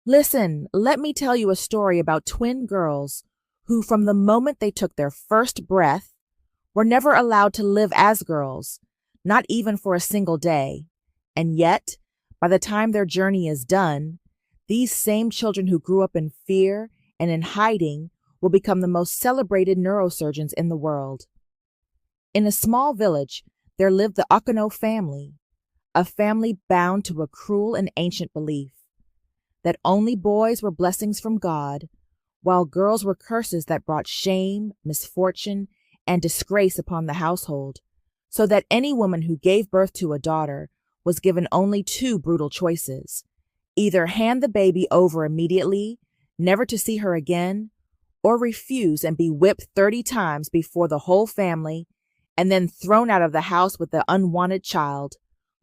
Listen, let me tell you a story about twin girls who, from the moment they took their first breath, were never allowed to live as girls, not even for a single day. And yet, by the time their journey is done, these same children who grew up in fear and in hiding will become the most celebrated neurosurgeons in the world. In a small village, there lived the Okano family, a family bound to a cruel and ancient belief that only boys were blessings from God, while girls were curses that brought shame, misfortune, and disgrace upon the household, so that any woman who gave birth to a daughter was given only two brutal choices: either hand the baby over immediately, never to see her again, or refuse and be whipped 30 times before the whole family, and then thrown out of the house with the unwanted child,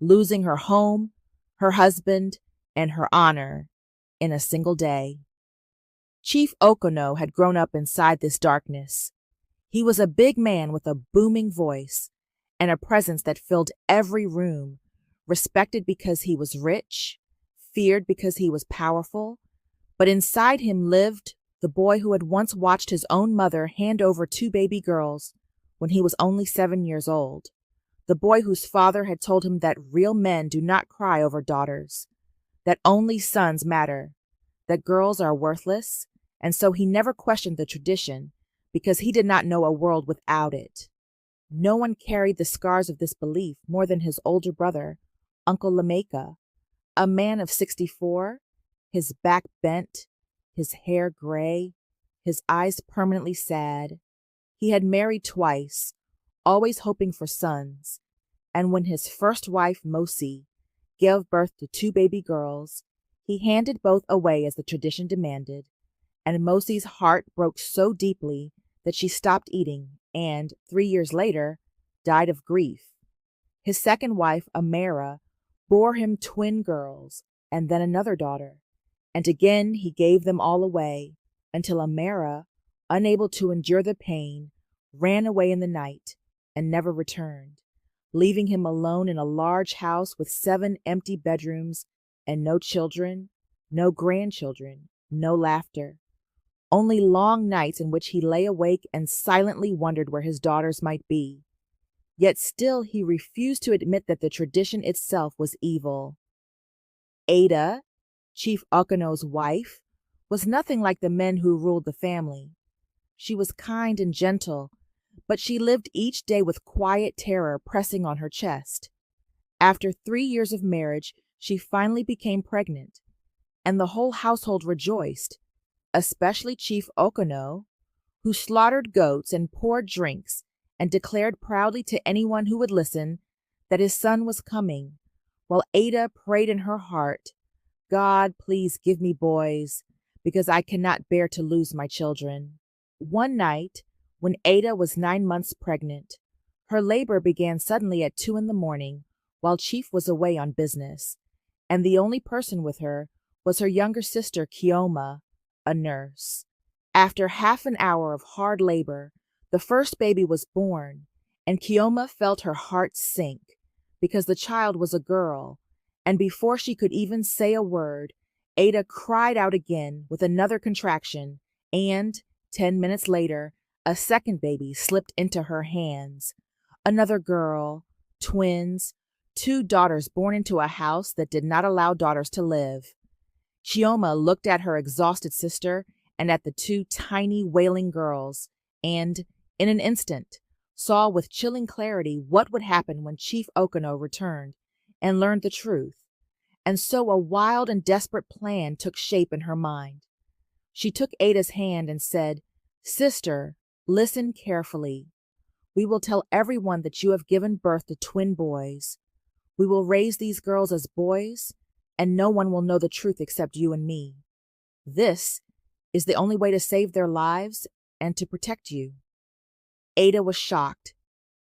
losing her home, her husband, and her honor in a single day. Chief Okono had grown up inside this darkness. He was a big man with a booming voice and a presence that filled every room, respected because he was rich, feared because he was powerful, but inside him lived the boy who had once watched his own mother hand over two baby girls when he was only 7 years old, the boy whose father had told him that real men do not cry over daughters, that only sons matter, that girls are worthless, and so he never questioned the tradition because he did not know a world without it. No one carried the scars of this belief more than his older brother, Uncle Lameka, a man of 64, his back bent, his hair gray, his eyes permanently sad. He had married twice, always hoping for sons, and when his first wife, Mosi, gave birth to two baby girls, he handed both away as the tradition demanded, and Mosi's heart broke so deeply that she stopped eating and, 3 years later, died of grief. His second wife, Amara, bore him twin girls and then another daughter, and again he gave them all away until Amara, unable to endure the pain, ran away in the night and never returned, leaving him alone in a large house with 7 empty bedrooms and no children, no grandchildren, no laughter. Only long nights in which he lay awake and silently wondered where his daughters might be. Yet still he refused to admit that the tradition itself was evil. Ada, Chief Okano's wife, was nothing like the men who ruled the family. She was kind and gentle, but she lived each day with quiet terror pressing on her chest. After 3 years of marriage, she finally became pregnant, and the whole household rejoiced, especially Chief Okano, who slaughtered goats and poured drinks and declared proudly to anyone who would listen that his son was coming, while Ada prayed in her heart, "God, please give me boys, because I cannot bear to lose my children." One night, when Ada was 9 months pregnant, her labor began suddenly at 2 in the morning while Chief was away on business, and the only person with her was her younger sister Kioma, a nurse. After half an hour of hard labor, the first baby was born, and Kioma felt her heart sink, because the child was a girl, and before she could even say a word, Ada cried out again with another contraction, and, 10 minutes later, a second baby slipped into her hands. Another girl, twins, 2 daughters born into a house that did not allow daughters to live. Chioma looked at her exhausted sister and at the 2 tiny, wailing girls, and, in an instant, saw with chilling clarity what would happen when Chief Okano returned and learned the truth. And so a wild and desperate plan took shape in her mind. She took Ada's hand and said, "Sister, listen carefully. We will tell everyone that you have given birth to twin boys. We will raise these girls as boys, and no one will know the truth except you and me. This is the only way to save their lives and to protect you." Ada was shocked,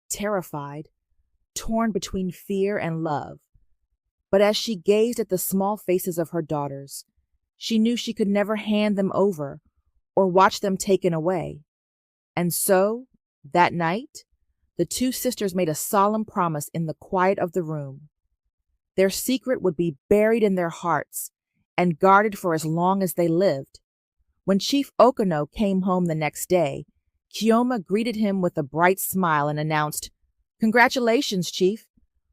terrified, torn between fear and love. But as she gazed at the small faces of her daughters, she knew she could never hand them over or watch them taken away. And so, that night, the 2 sisters made a solemn promise in the quiet of the room. Their secret would be buried in their hearts, and guarded for as long as they lived. When Chief Okono came home the next day, Kioma greeted him with a bright smile and announced, "Congratulations, Chief.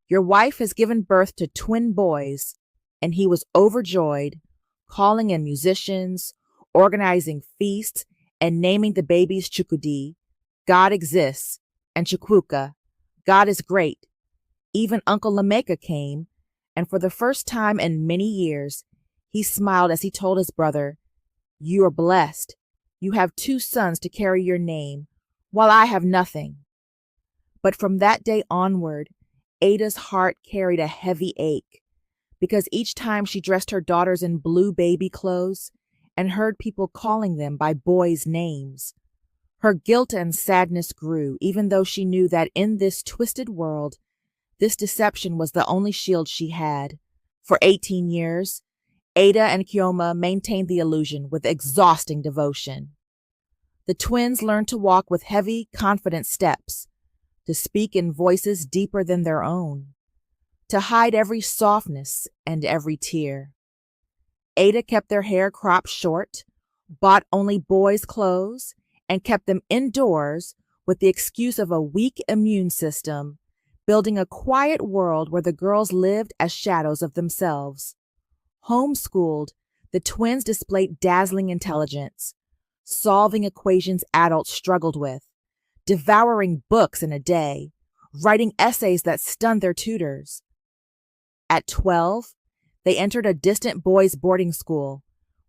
Your wife has given birth to twin boys." And he was overjoyed, calling in musicians, organizing feasts, and naming the babies Chukudi, "God exists," and Chukwuka, "God is great." Even Uncle Lameka came, and for the first time in many years, he smiled as he told his brother, "You are blessed. You have two sons to carry your name, while I have nothing." But from that day onward, Ada's heart carried a heavy ache, because each time she dressed her daughters in blue baby clothes and heard people calling them by boys' names, her guilt and sadness grew, even though she knew that in this twisted world, this deception was the only shield she had. For 18 years, Ada and Kioma maintained the illusion with exhausting devotion. The twins learned to walk with heavy, confident steps, to speak in voices deeper than their own, to hide every softness and every tear. Ada kept their hair cropped short, bought only boys' clothes, and kept them indoors with the excuse of a weak immune system, building a quiet world where the girls lived as shadows of themselves. Homeschooled, the twins displayed dazzling intelligence, solving equations adults struggled with, devouring books in a day, writing essays that stunned their tutors. At 12, they entered a distant boys' boarding school,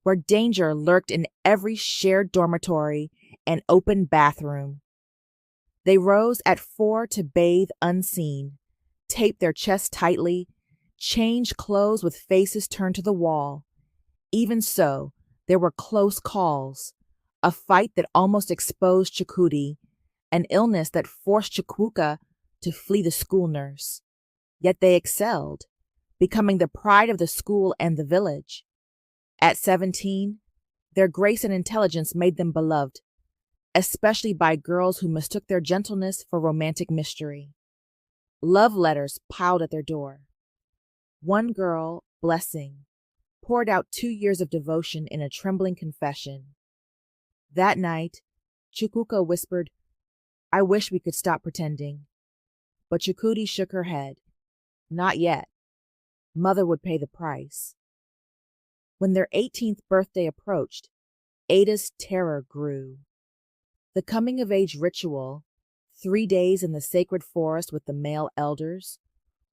where danger lurked in every shared dormitory and open bathroom. They rose at 4 to bathe unseen, taped their chests tightly, changed clothes with faces turned to the wall. Even so, there were close calls, a fight that almost exposed Chukudi, an illness that forced Chukwuka to flee the school nurse. Yet they excelled, becoming the pride of the school and the village. At 17, their grace and intelligence made them beloved, especially by girls who mistook their gentleness for romantic mystery. Love letters piled at their door. One girl, Blessing, poured out 2 years of devotion in a trembling confession. That night, Chukwuka whispered, "I wish we could stop pretending." But Chukudi shook her head. Not yet. Mother would pay the price. When their 18th birthday approached, Ada's terror grew. The coming-of-age ritual, 3 days in the sacred forest with the male elders,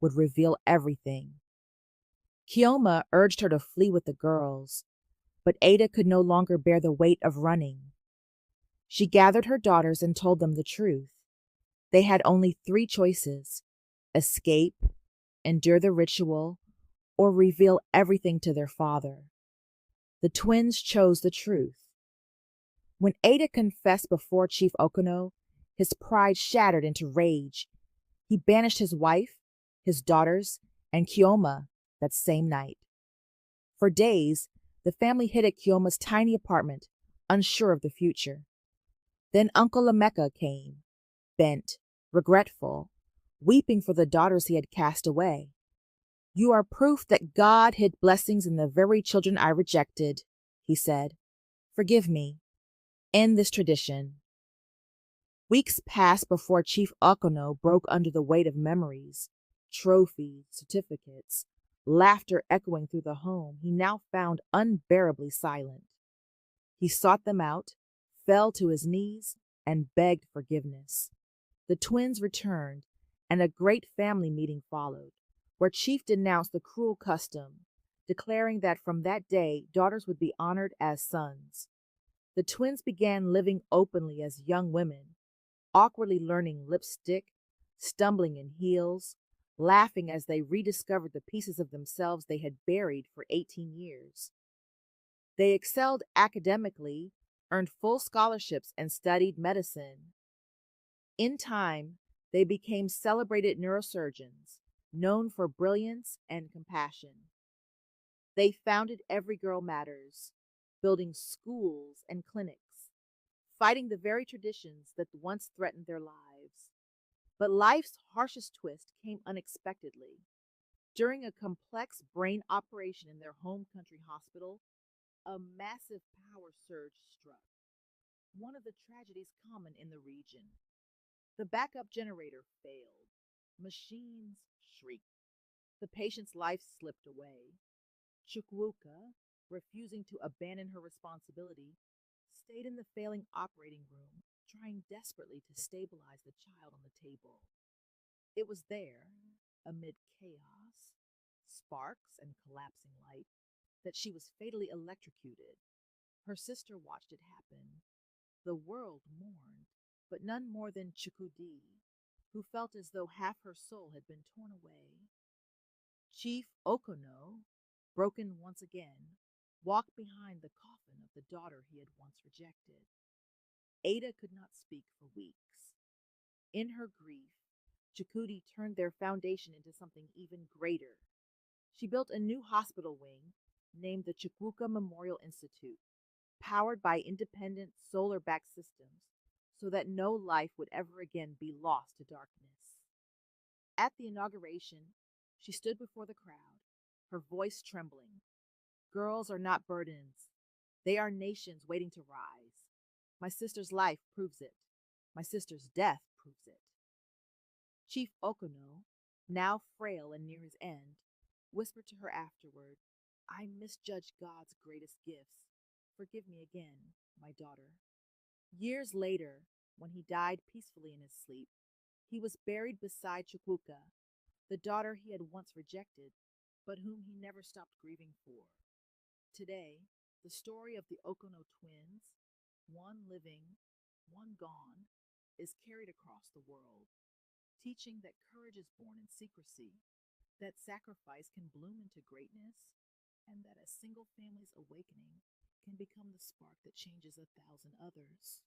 would reveal everything. Kioma urged her to flee with the girls, but Ada could no longer bear the weight of running. She gathered her daughters and told them the truth. They had only 3 choices: escape, endure the ritual, or reveal everything to their father. The twins chose the truth. When Ada confessed before Chief Okono, his pride shattered into rage. He banished his wife, his daughters, and Kioma that same night. For days, the family hid at Kioma's tiny apartment, unsure of the future. Then Uncle Lameka came, bent, regretful, weeping for the daughters he had cast away. "You are proof that God hid blessings in the very children I rejected," he said. "Forgive me. End this tradition." Weeks passed before Chief Okono broke under the weight of memories, trophies, certificates, laughter echoing through the home he now found unbearably silent. He sought them out, fell to his knees, and begged forgiveness. The twins returned, and a great family meeting followed, where Chief denounced the cruel custom, declaring that from that day daughters would be honored as sons. The twins began living openly as young women, awkwardly learning lipstick, stumbling in heels, laughing as they rediscovered the pieces of themselves they had buried for 18 years. They excelled academically, earned full scholarships, and studied medicine. In time, they became celebrated neurosurgeons, known for brilliance and compassion. They founded Every Girl Matters, building schools and clinics, fighting the very traditions that once threatened their lives. But life's harshest twist came unexpectedly. During a complex brain operation in their home country hospital, a massive power surge struck, one of the tragedies common in the region. The backup generator failed. Machines shrieked. The patient's life slipped away. Chukwuka, refusing to abandon her responsibility, stayed in the failing operating room, trying desperately to stabilize the child on the table. It was there, amid chaos, sparks, and collapsing light, that she was fatally electrocuted. Her sister watched it happen. The world mourned, but none more than Chukudi, who felt as though half her soul had been torn away. Chief Okono, broken once again, walked behind the coffin of the daughter he had once rejected. Ada could not speak for weeks. In her grief, Chakudi turned their foundation into something even greater. She built a new hospital wing named the Chukwuka Memorial Institute, powered by independent solar backed systems so that no life would ever again be lost to darkness. At the inauguration, she stood before the crowd, her voice trembling. Girls are not burdens. They are nations waiting to rise. My sister's life proves it. My sister's death proves it. Chief Okono, now frail and near his end, whispered to her afterward, I misjudged God's greatest gifts. Forgive me again, my daughter. Years later, when he died peacefully in his sleep, he was buried beside Chukwuka, the daughter he had once rejected, but whom he never stopped grieving for. Today, the story of the Okono twins, one living, one gone, is carried across the world, teaching that courage is born in secrecy, that sacrifice can bloom into greatness, and that a single family's awakening can become the spark that changes 1,000 others.